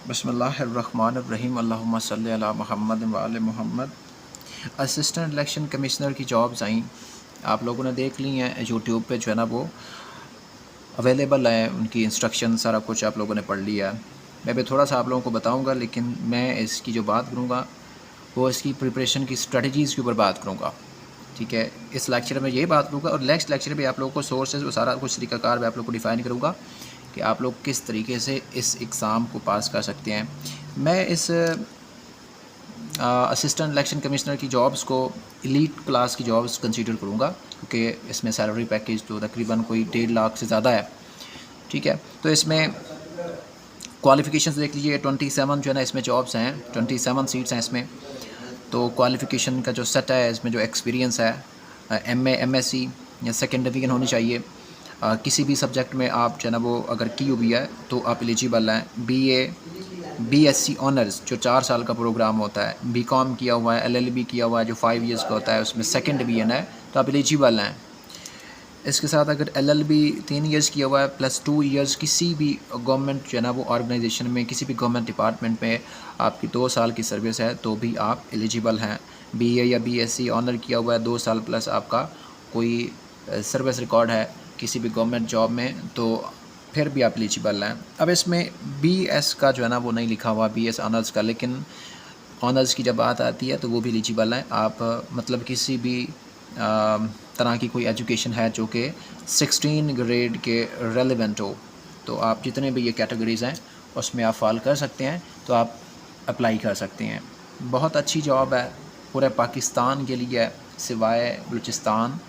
बिस्मिल्लाहिर्रहमानिर्रहीम अल्लाहुम्मा सल्ली अला मुहम्मद व आले मुहम्मद। असिस्टेंट इलेक्शन कमिश्नर की जॉब्स आई, आप लोगों ने देख ली हैं। यूट्यूब पे जो है ना वो अवेलेबल है, उनकी इंस्ट्रक्शन सारा कुछ आप लोगों ने पढ़ लिया है। मैं भी थोड़ा सा आप लोगों को बताऊंगा, लेकिन मैं इसकी जो बात करूंगा वो इसकी प्रिपरेशन की स्ट्रेटजीज़ के ऊपर बात करूंगा। ठीक है, इस लेक्चर में यही बात करूँगा और नेक्स्ट लेक्चर में आप लोगों को सोर्सेज वो सारा कुछ तरीक़ाकार मैं आप लोगों को डिफ़ाइन करूँगा कि आप लोग किस तरीके से इस एग्ज़ाम को पास कर सकते हैं। मैं इस असिस्टेंट इलेक्शन कमिश्नर की जॉब्स को एलीट क्लास की जॉब्स कंसीडर करूँगा, क्योंकि इसमें सैलरी पैकेज तो तकरीबन कोई 1.5 लाख से ज़्यादा है। ठीक है, तो इसमें क्वालिफ़िकेशंस देख लीजिए। 27 जो है ना इसमें जॉब्स हैं, 27 सीट्स हैं इसमें। तो क्वालिफ़िकेशन का जो सेट है, इसमें जो एक्सपीरियंस है, MA MSc या सेकेंड डिवीज़न होनी चाहिए। किसी भी सब्जेक्ट में आप जो है ना वो अगर की हुई है तो आप एलिजिबल हैं। BA BSc ऑनर्स जो 4 साल का प्रोग्राम होता है, BCom किया हुआ है, LLB किया हुआ है जो 5 इयर्स का होता है, उसमें सेकेंड डिवीज़न है तो आप एलिजिबल हैं। इसके साथ अगर LLB 3 इयर्स किया हुआ है प्लस 2 इयर्स किसी भी गवर्नमेंट जो है ना वो ऑर्गेनाइजेशन में, किसी भी गवर्नमेंट डिपार्टमेंट में आपकी 2 साल की सर्विस है तो भी आप एलिजिबल हैं। BA या BSc ऑनर किया हुआ है 2 साल प्लस आपका कोई सर्विस रिकॉर्ड है किसी भी गवर्नमेंट जॉब में, तो फिर भी आप एलिजिबल हैं। अब इसमें BS का जो है ना वो नहीं लिखा हुआ, BS ऑनर्स का, लेकिन ऑनर्स की जब बात आती है तो वो भी एलिजिबल हैं आप। मतलब किसी भी तरह की कोई एजुकेशन है जो कि 16 ग्रेड के रेलेवेंट हो, तो आप जितने भी ये कैटेगरीज़ हैं उसमें आप फॉल कर सकते हैं, तो आप अप्लाई कर सकते हैं। बहुत अच्छी जॉब है, पूरे पाकिस्तान के लिए है, सिवाय बलूचिस्तान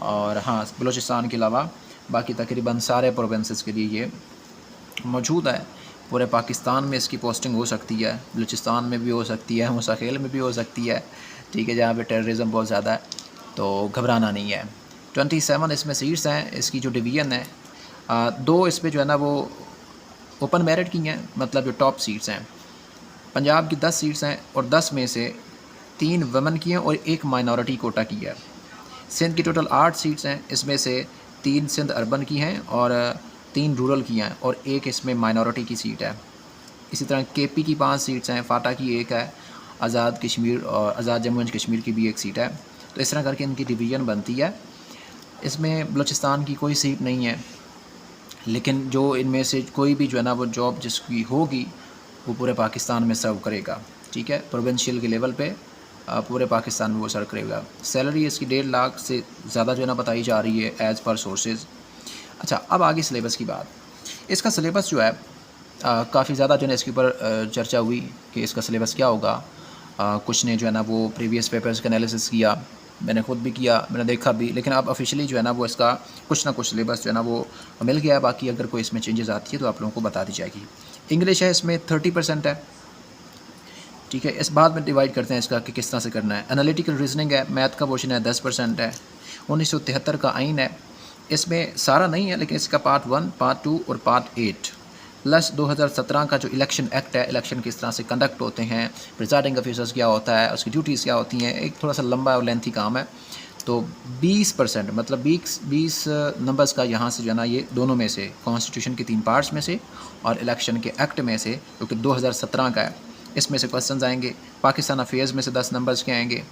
और हाँ बलूचिस्तान के अलावा बाकी तकरीबन सारे प्रोविंसेस के लिए ये मौजूद है। पूरे पाकिस्तान में इसकी पोस्टिंग हो सकती है, बलूचिस्तान में भी हो सकती है, मुसाखेल में भी हो सकती है। ठीक है, जहाँ पे टेररिज्म बहुत ज़्यादा है, तो घबराना नहीं है। 27 इसमें सीट्स हैं। इसकी जो डिवीज़न है, 2 इसमें जो है ना वो ओपन मेरिट की हैं, मतलब जो टॉप सीट्स हैं। पंजाब की 10 सीट्स हैं और 10 में से 3 वुमेन की हैं और 1 माइनॉरिटी कोटा की है। सिंध की टोटल 8 सीट्स हैं, इसमें से 3 सिंध अर्बन की हैं और 3 रूरल की हैं और 1 इसमें माइनॉरिटी की सीट है। इसी तरह KP की 5 सीट्स हैं, फाटा की 1 है, आज़ाद कश्मीर और आज़ाद जम्मू एंड कश्मीर की भी 1 सीट है। तो इस तरह करके इनकी डिवीज़न बनती है। इसमें बलूचिस्तान की कोई सीट नहीं है, लेकिन जो इनमें से कोई भी जो है ना वो जॉब जिसकी होगी वो पूरे पाकिस्तान में सर्व करेगा। ठीक है, प्रोविंशियल के लेवल पे पूरे पाकिस्तान में वो सर्व करेगा। सैलरी इसकी 1.5 लाख से ज़्यादा जो है ना बताई जा रही है एज़ पर सोर्सेज। अच्छा, अब आगे सिलेबस की बात। इसका सिलेबस जो है काफ़ी ज़्यादा जो है इसके ऊपर चर्चा हुई कि इसका सिलेबस क्या होगा। कुछ ने जो है ना वो प्रीवियस पेपर्स का एनालिसिस किया, मैंने खुद भी किया, मैंने देखा भी, लेकिन अब ऑफिशियली जो है ना वो इसका कुछ ना कुछ सिलेबस जो है ना वो मिल गया है। बाकी अगर कोई इसमें चेंजेस आती है तो आप लोगों को बता दी जाएगी। इंग्लिश है, इसमें 30% है। ठीक है, इस बात में डिवाइड करते हैं इसका कि किस तरह से करना है। एनालिटिकल रीजनिंग है, मैथ का पोर्शन है 10% है। 1973 का आइन है, इसमें सारा नहीं है लेकिन इसका पार्ट 1, पार्ट 2 और पार्ट 8 प्लस 2017 का जो इलेक्शन एक्ट है, इलेक्शन किस तरह से कंडक्ट होते हैं, प्रिजाइडिंग ऑफिसर्स क्या होता है, उसकी ड्यूटीज़ क्या होती हैं, एक थोड़ा सा लंबा और लेंथी काम है। तो 20% मतलब 20 नंबर्स का यहाँ से जो है ना ये दोनों में से, कॉन्स्टिट्यूशन के 3 पार्ट्स में से और इलेक्शन के एक्ट में से जो कि 2017 का है, इसमें से क्वेश्चंस आएंगे। पाकिस्तान अफेयर्स में से 10 नंबर्स के आएंगे।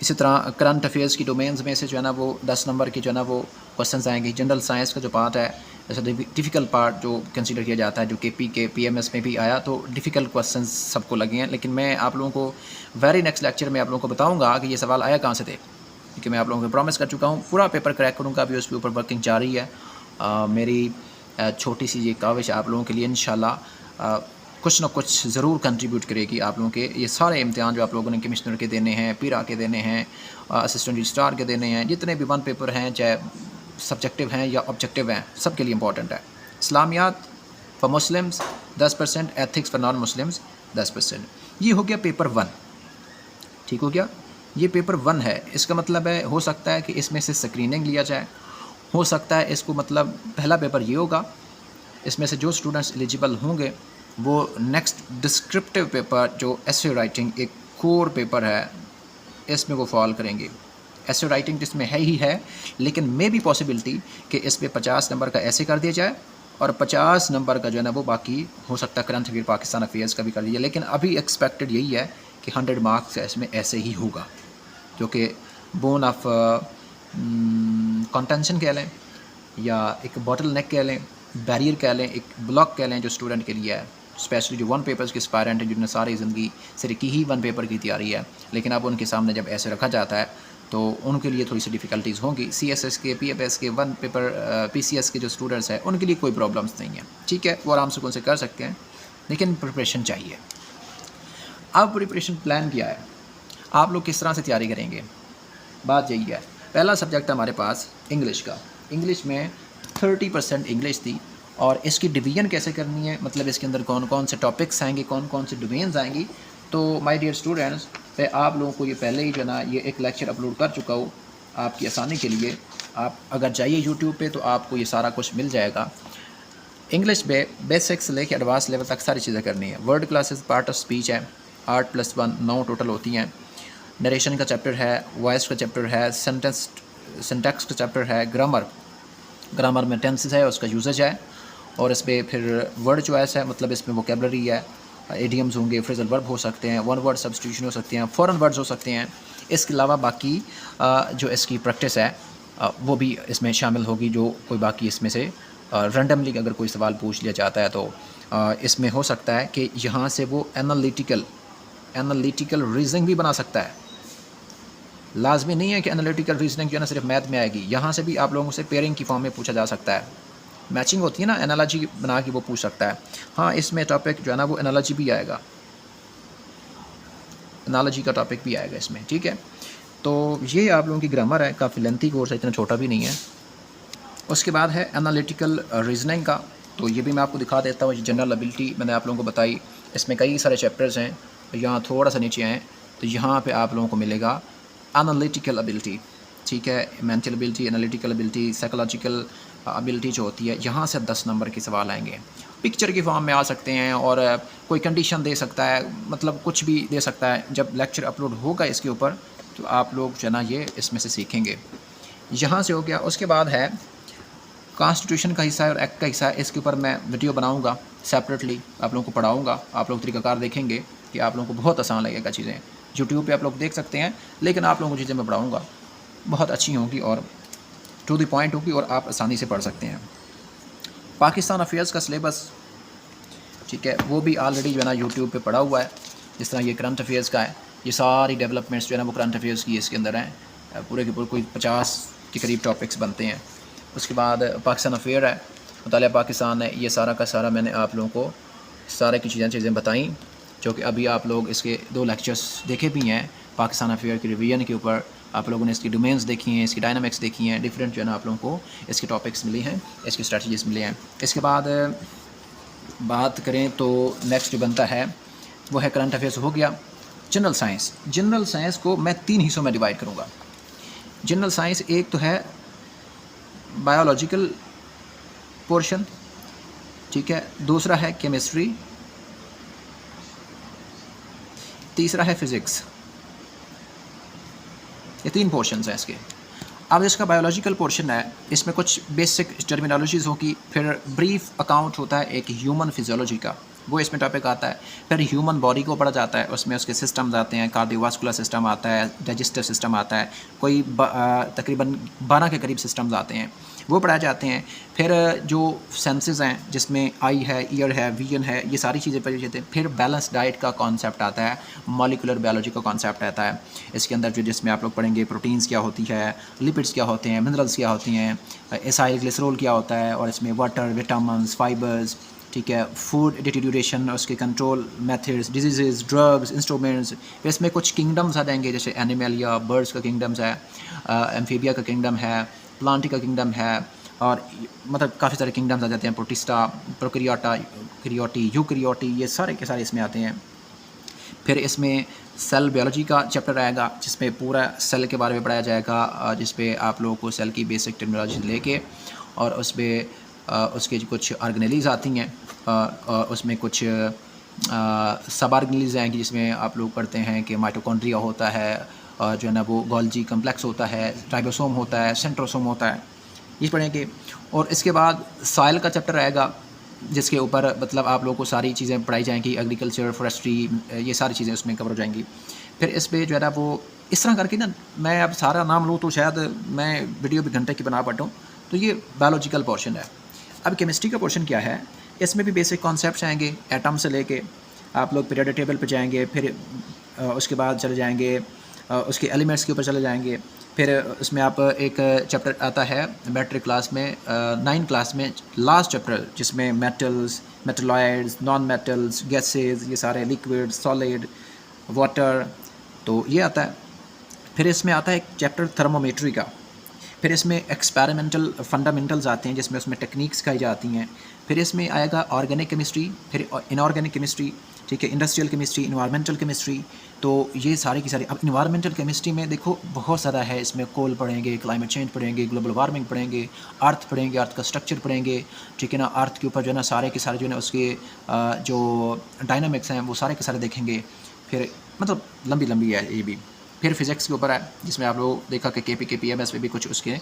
इसी तरह करंट अफेयर्स की डोमेन्स में से जो है ना वो 10 नंबर के जो है ना वो क्वेश्चंस आएंगे। जनरल साइंस का जो पार्ट है, जैसे डिफ़िकल्ट पार्ट जो कंसीडर किया जाता है, जो KP के PMS में भी आया, तो डिफ़िकल्ट क्वेश्चंस सबको लगे हैं। लेकिन मैं आप लोगों को वेरी नेक्स्ट लेक्चर में आप लोगों को बताऊंगा कि ये सवाल आया कहाँ से थे, क्योंकि मैं आप लोगों को प्रॉमिस कर चुका हूँ पूरा पेपर क्रैक करूँगा। अभी उसके ऊपर वर्किंग जारी है। मेरी छोटी सी ये काविश आप लोगों के लिए इंशाल्लाह कुछ ना कुछ ज़रूर कंट्रीब्यूट करेगी आप लोगों के। ये सारे इम्तिहान जो आप लोगों ने कमिश्नर के देने हैं, पीरा के देने हैं, असिस्टेंट रजिस्ट्रार के देने हैं, जितने भी 1 पेपर हैं, चाहे सब्जेक्टिव हैं या ऑब्जेक्टिव हैं, सब के लिए इंपॉर्टेंट है। इस्लामियात for Muslims 10%, ethics for non Muslims 10%। ये हो गया पेपर 1। ठीक हो गया, ये पेपर 1 है। इसका मतलब है हो सकता है कि इसमें से स्क्रीनिंग लिया जाए, हो सकता है इसको मतलब पहला पेपर ये होगा, इसमें से जो स्टूडेंट्स एलिजिबल होंगे वो नेक्स्ट डिस्क्रिप्टिव पेपर जो एसे राइटिंग एक कोर पेपर है, इसमें वो फॉल करेंगे। एसे राइटिंग जिसमें है ही है, लेकिन मे भी पॉसिबिलिटी कि इस पे 50 नंबर का ऐसे कर दिया जाए और 50 नंबर का जो है ना वो बाकी हो सकता है करंट अफेयर पाकिस्तान अफेयर्स का भी कर लीजिए, लेकिन अभी एक्सपेक्टेड यही है कि 100 मार्क्स इसमें ऐसे ही होगा, जो कि बोन ऑफ कंटेंशन कह लें या एक बॉटल नेक कह लें, बैरियर कह लें, एक ब्लॉक कह लें जो स्टूडेंट के लिए है, स्पेशली जो वन पेपर्स के एस्पायरेंट हैं जिन्होंने सारी ज़िंदगी सिर्फ ही वन पेपर की तैयारी है, लेकिन अब उनके सामने जब ऐसे रखा जाता है तो उनके लिए थोड़ी सी डिफ़िकल्टीज़ होंगी। CSS के, PFS के, वन पेपर PCS के जो स्टूडेंट्स हैं उनके लिए कोई प्रॉब्लम्स नहीं है, ठीक है, वो आराम से उनसे कर सकते हैं, लेकिन प्रिपरेशन चाहिए। अब प्रिपरेशन प्लान क्या है, आप लोग किस तरह से तैयारी करेंगे, बात यही है। पहला सब्जेक्ट हमारे पास इंग्लिश का, इंग्लिश में 30% इंग्लिश थी, और इसकी डिवीजन कैसे करनी है, मतलब इसके अंदर कौन कौन से टॉपिक्स आएंगे, कौन कौन से डोमेन्स आएंगी। तो माय डियर स्टूडेंट्स, पे आप लोगों को ये पहले ही जो ना ये एक लेक्चर अपलोड कर चुका हूँ आपकी आसानी के लिए। आप अगर जाइए यूट्यूब पे तो आपको ये सारा कुछ मिल जाएगा। इंग्लिश में बेसिक्स से लेकर एडवांस लेवल तक सारी चीज़ें करनी है। Word classes part of speech है, 8+1 9 टोटल होती हैं। नरेशन का चैप्टर है, वॉइस का चैप्टर है, सिंटैक्स का चैप्टर है, ग्रामर में टेंसेस है, उसका यूजेज है, और इस पर फिर वर्ड चॉइस है, मतलब इसमें वोकेबलरी है, एडियम्स होंगे, फ्रेजल वर्ब हो सकते हैं, वन वर्ड सब्स्टिट्यूशन हो सकते हैं, फॉरेन वर्ड्स हो सकते हैं। इसके अलावा बाकी जो इसकी प्रैक्टिस है वो भी इसमें शामिल होगी, जो कोई बाकी इसमें से रैंडमली अगर कोई सवाल पूछ लिया जाता है तो इसमें हो सकता है कि यहाँ से वो एनालिटिकल रीजनिंग भी बना सकता है। लाजमी नहीं है कि एनालिटिकल रीजनिंग जो है ना सिर्फ मैथ में आएगी, यहाँ से भी आप लोगों से पेयरिंग की फॉर्म में पूछा जा सकता है, मैचिंग होती है ना, एनालॉजी बना के वो पूछ सकता है। हाँ, इसमें टॉपिक जो है ना वो एनालॉजी भी आएगा, एनालॉजी का टॉपिक भी आएगा इसमें, ठीक है। तो ये आप लोगों की ग्रामर है, काफ़ी लेंथी कोर्स है, इतना छोटा भी नहीं है। उसके बाद है एनालिटिकल रीजनिंग का, तो ये भी मैं आपको दिखा देता हूँ। जनरल एबिलिटी मैंने आप लोगों को बताई, इसमें कई सारे चैप्टर्स हैं। यहाँ थोड़ा सा नीचे आएँ तो यहाँ पे आप लोगों को मिलेगा एनालिटिकल एबिलिटी, ठीक है, mental ability, analytical ability, psychological ability जो होती है, यहाँ से 10 नंबर के सवाल आएंगे। पिक्चर की फॉर्म में आ सकते हैं, और कोई कंडीशन दे सकता है, मतलब कुछ भी दे सकता है। जब लेक्चर अपलोड होगा इसके ऊपर तो आप लोग जो है ना ये इसमें से सीखेंगे। यहाँ से हो गया। उसके बाद है कॉन्स्टिट्यूशन का हिस्सा है और एक्ट का हिस्सा है, इसके ऊपर मैं वीडियो बनाऊँगा सेपरेटली, आप लोगों को पढ़ाऊँगा। आप लोग तरीक़ाकार देखेंगे कि आप लोगों को बहुत आसान लगेगा चीज़ें। यूट्यूब पे आप लोग देख सकते हैं, लेकिन आप लोगों को चीज़ें मैं पढ़ाऊँगा, बहुत अच्छी होंगी और टू द पॉइंट होगी, और आप आसानी से पढ़ सकते हैं। पाकिस्तान अफेयर्स का सिलेबस, ठीक है, वो भी ऑलरेडी जो है ना यूट्यूब पे पड़ा हुआ है। जिस तरह ये करंट अफेयर्स का है, ये सारी डेवलपमेंट्स जो है ना वो करंट अफेयर्स की इसके अंदर हैं। पूरे के पूरे कोई 50 के करीब टॉपिक्स बनते हैं। उसके बाद पाकिस्तान अफेयर है, मुतालिया पाकिस्तान है। ये सारा का सारा मैंने आप लोगों को सारे की चीज़ें बताई, जो कि अभी आप लोग इसके 2 लेक्चर्स देखे भी हैं पाकिस्तान अफेयर की रिवीजन के ऊपर। आप लोगों ने इसकी डोमेन्स देखी हैं, इसकी डायनामिक्स देखी हैं, डिफरेंट जो है ना आप लोगों को इसके टॉपिक्स मिले हैं, इसकी स्ट्रेटजीज मिले हैं। इसके बाद बात करें तो नेक्स्ट जो बनता है वो है करंट अफेयर्स हो गया। जनरल साइंस, जनरल साइंस को मैं 3 हिस्सों में डिवाइड करूँगा। जनरल साइंस एक तो है बायोलॉजिकल पोर्शन, ठीक है, दूसरा है केमिस्ट्री, तीसरा है फिज़िक्स। ये 3 पोर्शंस हैं इसके। अब इसका बायोलॉजिकल पोर्शन है, इसमें कुछ बेसिक टर्मिनोलॉजीज़ होगी, फिर ब्रीफ अकाउंट होता है एक ह्यूमन फिजियोलॉजी का, वो इसमें टॉपिक आता है। फिर ह्यूमन बॉडी को पढ़ा जाता है, उसमें उसके सिस्टम्स आते हैं, कार्डियोवास्कुलर सिस्टम आता है, डाइजेस्टिव सिस्टम आता है, कोई तकरीबन 12 के करीब सिस्टम्स आते हैं, वो पढ़ाए जाते हैं। फिर जो सेंसेस हैं, जिसमें आई है, ईयर है, विजन है, ये सारी चीज़ें पढ़ी जाती हैं। फिर बैलेंस डाइट का कॉन्सेप्ट आता है, मॉलिकुलर बायोलॉजी का कॉन्सेप्ट आता है इसके अंदर, जो जिसमें आप लोग पढ़ेंगे प्रोटीन्स क्या होती है, लिपिड्स क्या होते हैं, मिनरल्स क्या होती हैं, एसाइल ग्लिसरॉल क्या होता है, और इसमें वाटर, विटामिन्स, फाइबर्स, ठीक है, फूड डिटीरियोरेशन, उसके control methods, disease, drugs, instruments. फिर इसमें कुछ किंगडम्स आ जाएंगे, जैसे एनिमल या बर्ड्स का किंगडम्स है, एम्फीबिया का किंगडम है, प्लांट का किंगडम है, और मतलब काफ़ी सारे किंगडम्स आ जाते हैं, प्रोटिस्टा, प्रोकैरियोटा, यूकैरियोटी, ये सारे के सारे इसमें आते हैं। फिर इसमें सेल बायोलॉजी का चैप्टर आएगा, जिसमें पूरा सेल के बारे में पढ़ाया जाएगा, जिस पे आप लोगों को सेल की बेसिक टर्मिनोलॉजी लेके, और उस पर उसके कुछ ऑर्गेनेलीज आती हैं, उसमें कुछ सब ऑर्गेनेलीज आएंगी, जिसमें आप लोग पढ़ते हैं कि माइटोकॉन्ड्रिया होता है, जो है ना वो गोल्जी कम्प्लेक्स होता है, राइबोसोम होता है, सेंट्रोसोम होता है, ये पढ़ेंगे। और इसके बाद सॉइल का चैप्टर आएगा, जिसके ऊपर मतलब आप लोगों को सारी चीज़ें पढ़ाई जाएंगी, एग्रीकल्चर, फॉरेस्ट्री, ये सारी चीज़ें उसमें कवर हो जाएंगी। फिर इस पे जो है ना वो इस तरह करके ना, मैं अब सारा नाम लूँ तो शायद मैं वीडियो भी घंटे की बना बैठूँ। तो ये बायोलॉजिकल पोर्शन है। अब केमिस्ट्री का पोर्शन क्या है, इसमें भी बेसिक कॉन्सेप्ट्स आएंगे, एटम से लेके आप लोग पीरियोडिक टेबल पे जाएंगे, फिर उसके बाद चले जाएंगे उसके एलिमेंट्स के ऊपर चले जाएंगे। फिर उसमें आप एक चैप्टर आता है मैट्रिक क्लास में, 9 क्लास में लास्ट चैप्टर, जिसमें metals, metalloids, non metals, gases, ये सारे लिक्विड, सॉलिड, वाटर, तो ये आता है। फिर इसमें आता है एक चैप्टर थर्मोमेट्री का। फिर इसमें एक्सपेरिमेंटल फंडामेंटल्स आते हैं, जिसमें उसमें टेक्निक्स सिखाई जाती हैं। फिर इसमें आएगा ऑर्गेनिक केमिस्ट्री, फिर इनऑर्गेनिक केमिस्ट्री, ठीक है, इंडस्ट्रियल केमिस्ट्री, इन्वायरमेंटल केमिस्ट्री। तो ये सारी की सारी, अब इन्वायरमेंटल केमिस्ट्री में देखो बहुत ज़्यादा है, इसमें कोल पढ़ेंगे, क्लाइमेट चेंज पढ़ेंगे, ग्लोबल वार्मिंग पढ़ेंगे, अर्थ पढ़ेंगे, अर्थ का स्ट्रक्चर पढ़ेंगे, ठीक है ना, अर्थ के ऊपर जो है ना सारे के सारे जो है ना उसके जो डायनामिक्स हैं वो सारे के सारे देखेंगे। फिर मतलब लंबी लंबी है ये भी। फिर फिज़िक्स के ऊपर है, जिसमें आप लोग देखा कि KPMS में भी कुछ उसके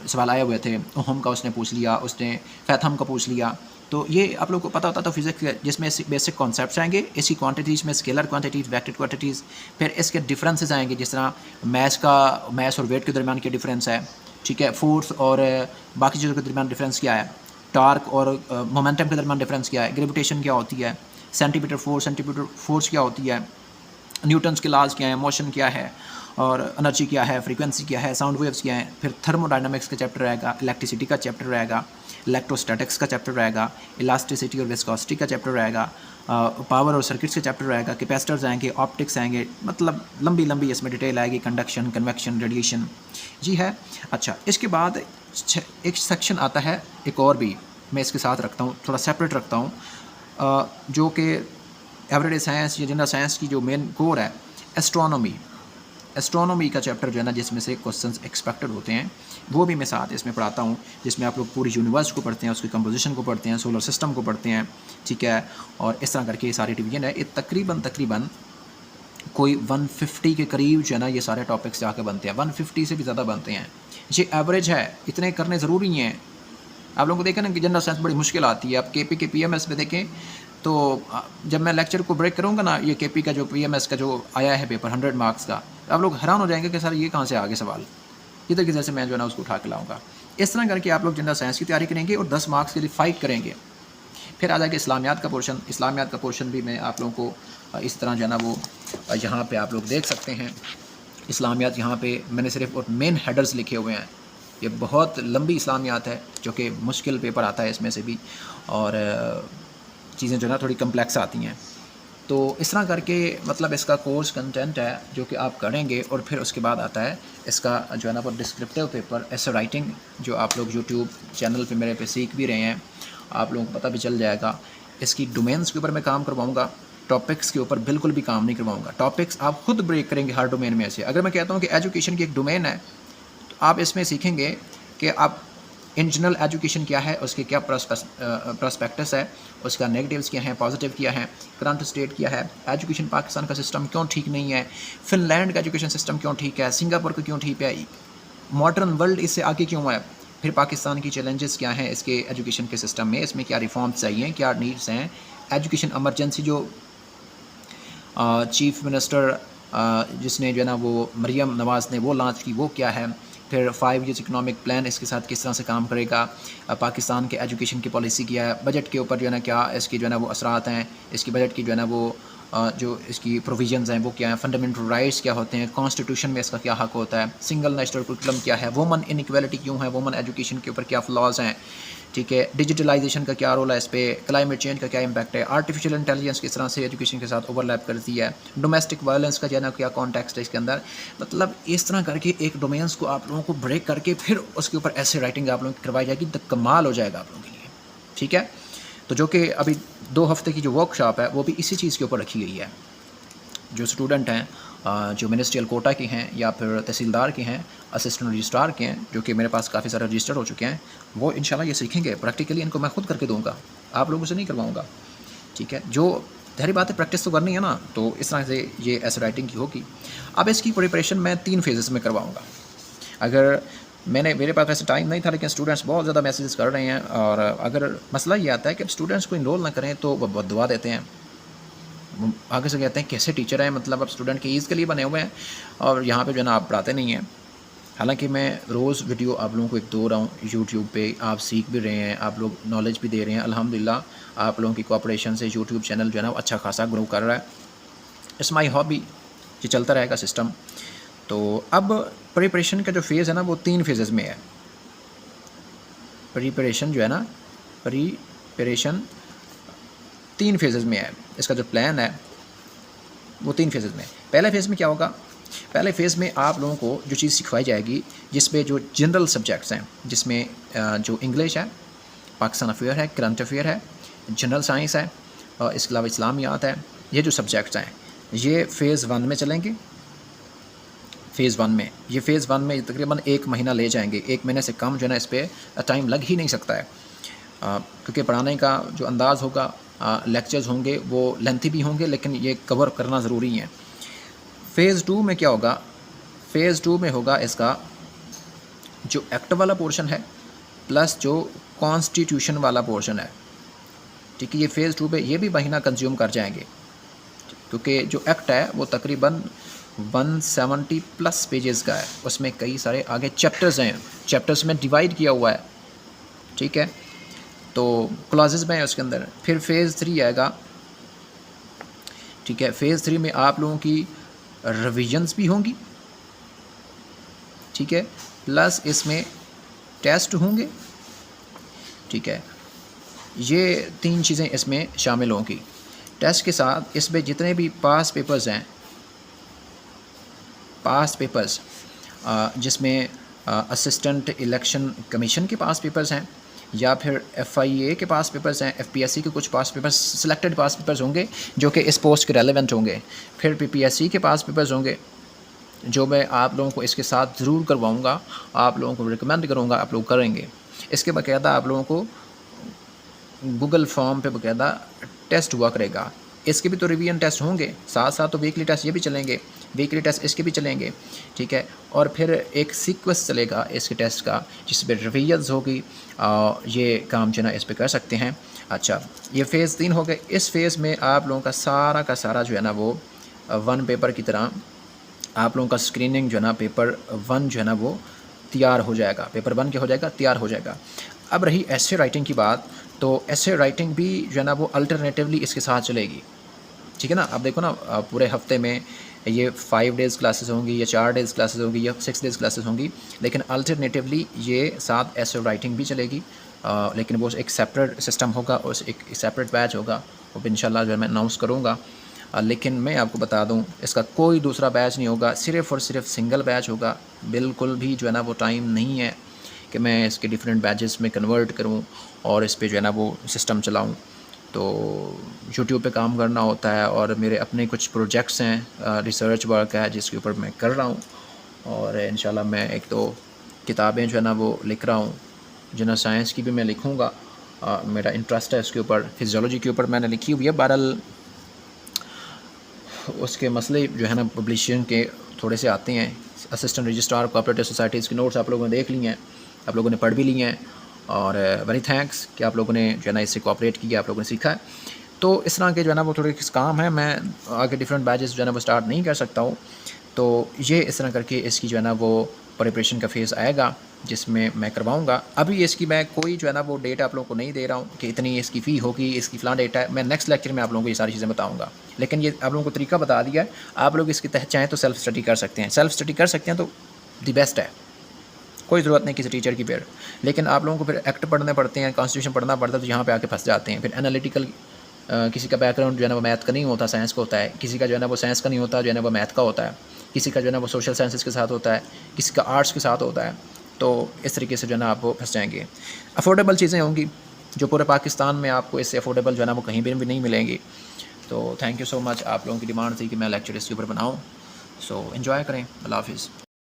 सवाल आए हुए थे। ओहम का उसने पूछ लिया, उसने फैथम का पूछ लिया। तो ये आप लोग को पता होता तो फिज़िक्स, जिसमें बेसिक कॉन्सेप्ट्स आएंगे, इसी क्वांटिटीज़ में स्केलर क्वांटिटीज़, वेक्टर क्वांटिटीज़। फिर इसके डिफरेंसेस आएंगे, जिस तरह मैस और वेट के दरमियान क्या डिफरेंस है, ठीक है, फोर्स और बाकी चीज़ों के दरमियान डिफरेंस क्या है, टार्क और मोमेंटम के दरमियान डिफरेंस क्या है, ग्रेविटेशन क्या होती है, सेंटीमीटर फोर्स क्या होती है, न्यूटन्स के लॉज क्या है, मोशन क्या है, और एनर्जी क्या है, फ्रीक्वेंसी क्या है, साउंड वेव्स क्या हैं। फिर थर्मोडायनामिक्स का चैप्टर रहेगा, इलेक्ट्रिसिटी का चैप्टर रहेगा, इलेक्ट्रोस्टैटिक्स का चैप्टर रहेगा, इलास्टिसिटी और विस्कोसिटी का चैप्टर रहेगा, पावर और सर्किट्स का चैप्टर रहेगा, कैपेसिटर्स आएंगे, ऑप्टिक्स आएंगे, मतलब लंबी लंबी इसमें डिटेल आएगी, कंडक्शन, कन्वेक्शन, रेडिएशन, जी है। अच्छा, इसके बाद एक सेक्शन आता है एक और भी, मैं इसके साथ रखता हूँ, थोड़ा सेपरेट रखता हूँ, जो कि एवरीडे साइंस या जनरल साइंस की जो मेन कोर है, एस्ट्रोनॉमी का चैप्टर जो है ना, जिसमें से क्वेश्चंस एक्सपेक्टेड होते हैं, वो भी मैं साथ इसमें पढ़ाता हूँ, जिसमें आप लोग पूरी यूनिवर्स को पढ़ते हैं, उसकी कंपोजिशन को पढ़ते हैं, सोलर सिस्टम को पढ़ते हैं, ठीक है। और इस तरह करके ये सारी डिवीजन है। ये तकरीबन कोई 150 के करीब जो है ना ये सारे टॉपिक्स जाके बनते हैं, 150 से भी ज़्यादा बनते हैं। ये एवरेज है, इतने करने ज़रूरी हैं। आप लोगों को देखें ना कि जनरल साइंस बड़ी मुश्किल आती है। आप KPMS में देखें तो जब मैं लेक्चर को ब्रेक करूँगा ना, ये KP का जो PMS का जो आया है पेपर 100 मार्क्स का, आप लोग हैरान हो जाएंगे कि सर ये कहाँ से आ गए सवाल, किधर किधर से मैं जो है ना उसको उठा के लाऊंगा। इस तरह करके आप लोग जनरल साइंस की तैयारी करेंगे और 10 मार्क्स के लिए फ़ाइट करेंगे। फिर आ जाएगा इस्लामियात का पोर्शन। इस्लामियात का पोर्शन भी मैं आप लोगों को इस तरह जो है ना वो यहाँ पे आप लोग देख सकते हैं। इस्लामियात यहाँ पे मैंने सिर्फ और मेन हेडर्स लिखे हुए हैं। ये बहुत लंबी इस्लामियात है, जो कि मुश्किल पेपर आता है इसमें से भी, और चीज़ें जो है ना थोड़ी कम्प्लेक्स आती हैं। तो इस तरह करके मतलब इसका कोर्स कंटेंट है जो कि आप करेंगे। और फिर उसके बाद आता है इसका जो है ना वो डिस्क्रिप्टिव पेपर, ऐसे राइटिंग, जो आप लोग यूट्यूब चैनल पे मेरे पे सीख भी रहे हैं, आप लोगों को पता भी चल जाएगा। इसकी डोमेन्स के ऊपर मैं काम करवाऊँगा, टॉपिक्स के ऊपर बिल्कुल भी काम नहीं करवाऊँगा। टॉपिक्स आप खुद ब्रेक करेंगे हर डोमेन में से। अगर मैं कहता हूँ कि एजुकेशन की एक डोमेन है, तो आप इसमें सीखेंगे कि आप इन जनरल एजुकेशन क्या है, उसके क्या प्रॉस्पेक्टस है, उसका नेगेटिव्स क्या हैं, पॉजिटिव क्या है, करंट स्टेट क्या है, एजुकेशन पाकिस्तान का सिस्टम क्यों ठीक नहीं है, फिनलैंड का एजुकेशन सिस्टम क्यों ठीक है, सिंगापुर का क्यों ठीक है, मॉडर्न वर्ल्ड इससे आगे क्यों है, फिर पाकिस्तान की चैलेंजेस क्या हैं इसके एजुकेशन के सिस्टम में, इसमें क्या रिफॉर्म्स चाहिए, क्या नीड्स हैं, एजुकेशन एमरजेंसी जो चीफ मिनिस्टर जिसने जो है ना वो मरियम नवाज़ ने वो लॉन्च की, वो क्या है, फिर 5 ईयर्स इकोनॉमिक प्लान इसके साथ किस तरह से काम करेगा, पाकिस्तान के एजुकेशन की पॉलिसी क्या है, बजट के ऊपर जो है ना क्या इसकी जो है ना वो असरात हैं, इसकी बजट की जो है ना वो जो इसकी प्रोविजंस हैं वो क्या हैं, फंडामेंटल राइट्स क्या होते हैं, कॉन्स्टिट्यूशन में इसका क्या हक होता है, सिंगल नेशनल करिकुलम क्या है, वुमन इनइक्वालिटी क्यों है, वुमन एजुकेशन के ऊपर क्या फ्लॉज हैं, ठीक है, डिजिटलाइजेशन का क्या रोल है इस पर, क्लाइमेट चेंज का क्या इम्पैक्ट है, आर्टिफिशियल इंटेलिजेंस किस तरह से एजुकेशन के साथ ओवरलैप करती है, डोमेस्टिक वायलेंस का जो है ना क्या कॉन्टेक्स्ट है इसके अंदर। मतलब इस तरह करके एक डोमेन्स को आप लोगों को ब्रेक करके फिर उसके ऊपर ऐसे राइटिंग आप लोगों की करवाई जाएगी तो कमाल हो जाएगा आप लोगों के लिए, ठीक है। तो जो कि अभी 2 हफ्ते की जो वर्कशॉप है वो भी इसी चीज़ के ऊपर रखी गई है। जो स्टूडेंट हैं जो मिनिस्ट्रियल कोटा के हैं या फिर तहसीलदार के हैं, असिस्टेंट रजिस्ट्रार के हैं, जो कि मेरे पास काफ़ी सारे रजिस्टर हो चुके हैं, वो इंशाल्लाह ये सीखेंगे प्रैक्टिकली। इनको मैं खुद करके दूंगा, आप लोगों से नहीं करवाऊंगा, ठीक है। जो ज़ाहिर बात है प्रैक्टिस तो करनी है ना, तो इस तरह से ये ऐसे राइटिंग की होगी। अब इसकी प्रिपरेशन मैं 3 फेजेस में करवाऊँगा। अगर मेरे पास वैसे टाइम नहीं था, लेकिन स्टूडेंट्स बहुत ज़्यादा मैसेजेस कर रहे हैं, और अगर मसला ये आता है कि स्टूडेंट्स को इनरोल ना करें तो वो बददुआ देते हैं, आगे से कहते हैं कैसे टीचर हैं, मतलब अब स्टूडेंट की ईज़ के लिए बने हुए हैं और यहाँ पे जो है ना आप पढ़ाते नहीं हैं। हालांकि मैं रोज़ वीडियो आप लोगों को एक दो रहा हूँ यूट्यूब पे, आप सीख भी रहे हैं, आप लोग नॉलेज भी दे रहे हैं अल्हम्दुलिल्लाह। आप लोगों की कोऑपरेशन से यूट्यूब चैनल जो है ना अच्छा खासा ग्रो कर रहा है। इट्स माई हॉबी, ये चलता रहेगा सिस्टम। तो अब प्रिपरेशन का जो फेज़ है ना वो 3 फेजेस में है। प्रिपरेशन जो है ना, प्रिपरेशन 3 फेजेस में है। इसका जो प्लान है वो 3 फेजेस में है। पहले फेज़ में क्या होगा, पहले फेज़ में आप लोगों को जो चीज़ सिखवाई जाएगी, जिसमें जो जनरल सब्जेक्ट्स हैं, जिसमें जो इंग्लिश है, पाकिस्तान अफेयर है, करंट अफेयर है, जनरल साइंस है, और इसके अलावा इस्लामियात है, ये जो सब्जेक्ट्स हैं ये फ़ेज़ 1 में चलेंगे। फ़ेज़ 1 में, ये फ़ेज़ 1 में तकरीबन 1 महीना ले जाएंगे। 1 महीने से कम जो है ना इस पर टाइम लग ही नहीं सकता है, क्योंकि पढ़ाने का जो अंदाज़ होगा, लेक्चर्स होंगे वो लेंथी भी होंगे, लेकिन ये कवर करना ज़रूरी है। फ़ेज़ 2 में क्या होगा, फ़ेज़ 2 में होगा इसका जो एक्ट वाला पोर्शन है प्लस जो कॉन्स्टिट्यूशन वाला पोर्शन है। ठीक है, ये फ़ेज़ 2 पे ये भी महीना कंज्यूम कर जाएंगे, क्योंकि जो एक्ट है वो तकरीबन 170 प्लस पेजेस का है। उसमें कई सारे आगे चैप्टर्स हैं, चैप्टर्स में डिवाइड किया हुआ है। ठीक है, तो क्लॉजेस में है उसके अंदर। फिर फ़ेज़ 3 आएगा। ठीक है, फ़ेज़ 3 में आप लोगों की रिविजन्स भी होंगी। ठीक है, प्लस इसमें टेस्ट होंगे। ठीक है, ये 3 चीज़ें इसमें शामिल होंगी। टेस्ट के साथ इसमें जितने भी पास पेपर्स हैं, पास पेपर्स जिसमें असिस्टेंट इलेक्शन कमीशन के पास पेपर्स हैं, या फिर FIA के पास पेपर्स हैं, FPSC के कुछ पास पेपर्स, सिलेक्टेड पास पेपर्स होंगे जो कि इस पोस्ट के रेलेवेंट होंगे। फिर PPSC के पास पेपर्स होंगे जो मैं आप लोगों को इसके साथ ज़रूर करवाऊँगा, आप लोगों को रिकमेंड करूँगा, आप लोग करेंगे। इसके बाकायदा आप लोगों को गूगल फॉर्म पे बाकायदा टेस्ट हुआ करेगा। इसके भी तो रिवीजन टेस्ट होंगे, साथ साथ तो वीकली टेस्ट ये भी चलेंगे, वीकली टेस्ट इसके भी चलेंगे। ठीक है, और फिर एक सीक्वेंस चलेगा इसके टेस्ट का जिसमें रिवीजन्स होगी। ये काम जो है ना इस पर कर सकते हैं। अच्छा, ये फ़ेज़ 3 हो गए। इस फेज़ में आप लोगों का सारा जो है ना वो 1 पेपर की तरह आप लोगों का स्क्रीनिंग जो है ना पेपर 1 जो है ना वो तैयार हो जाएगा। पेपर 1 क्या हो जाएगा, तैयार हो जाएगा। अब रही एसे राइटिंग की बात, तो एसे राइटिंग भी जो है ना वो अल्टरनेटिवली इसके साथ चलेगी। ठीक है ना, अब देखो ना पूरे हफ्ते में ये 5 डेज़ क्लासेस होंगी या 4 डेज़ क्लासेस होंगी या 6 डेज़ क्लासेस होंगी, लेकिन अल्टरनेटिवली ये साथ एसे राइटिंग भी चलेगी। लेकिन वो एक सेपरेट सिस्टम होगा, उस एक सेपरेट बैच होगा, वो इंशाल्लाह जो है मैं अनाउंस करूँगा। लेकिन मैं आपको बता दूं इसका कोई दूसरा बैच नहीं होगा, सिर्फ़ और सिर्फ सिंगल बैच होगा। बिल्कुल भी जो है ना वो टाइम नहीं है कि मैं इसके डिफरेंट बैचेस में कन्वर्ट करूं और इस पे जो है ना वो सिस्टम चलाऊं। तो यूट्यूब पे काम करना होता है, और मेरे अपने कुछ प्रोजेक्ट्स हैं, रिसर्च वर्क है जिसके ऊपर मैं कर रहा हूं, और इंशाल्लाह मैं 1-2 किताबें जो है ना वो लिख रहा हूं। जनरल साइंस की भी मैं लिखूँगा, मेरा इंटरेस्ट है उसके ऊपर। फिजियोलॉजी के ऊपर मैंने लिखी हुई है, बहरहाल उसके मसले जो है ना पब्लिशिंग के थोड़े से आते हैं। असिस्टेंट रजिस्ट्रार कोऑपरेटिव सोसाइटीज़ के नोट्स आप लोगों ने देख लिए हैं, आप लोगों ने पढ़ भी लिए हैं, और वेरी थैंक्स कि आप लोगों ने जो है ना इससे कोऑपरेट किया, आप लोगों ने सीखा है। तो इस तरह के जो है ना वो थोड़े काम है, मैं आगे डिफरेंट बैचेस जो है ना वो स्टार्ट नहीं कर सकता हूँ। तो ये इस तरह करके इसकी जो है ना वो प्रिपरेशन का फेज़ आएगा जिसमें मैं करवाऊँगा। अभी इसकी मैं कोई जो है ना वो डेट आप लोगों को नहीं दे रहा हूँ कि इतनी इसकी फ़ी होगी, इसकी फ़लाँ डेट है। मैं नेक्स्ट लेक्चर में आप लोगों को ये सारी चीज़ें बताऊँगा, लेकिन ये आप लोगों को तरीका बता दिया है। आप लोग इसके तहत चाहें तो सेल्फ़ स्टडी कर सकते हैं, सेल्फ़ स्टडी कर सकते हैं तो दी बेस्ट है, कोई ज़रूरत नहीं किसी टीचर की फिर। लेकिन आप लोगों को फिर एक्ट पढ़ने पड़ते हैं, कॉन्स्टिट्यूशन पढ़ना पड़ता है, तो यहाँ पे आके फंस जाते हैं। फिर एनालिटिकल किसी का बैकग्राउंड जो है ना वो मैथ का नहीं होता, साइंस का होता है। किसी का जो है ना वो साइंस का नहीं होता, जो है ना वो मैथ का होता है। किसी का जो है ना वो सोशल साइंसेस के साथ होता है, किसी का आर्ट्स के साथ होता है। तो इस तरीके से जो है ना आप वो फंस जाएंगे। अफोर्डेबल चीज़ें होंगी जो पूरे पाकिस्तान में आपको इससे अफोर्डेबल जो है ना वो कहीं भी नहीं मिलेंगी। तो थैंक यू सो मच। आप लोगों की डिमांड थी कि मैं लेक्चर इसके ऊपर बनाऊँ, सो एंजॉय करें। अल्लाह हाफिज़।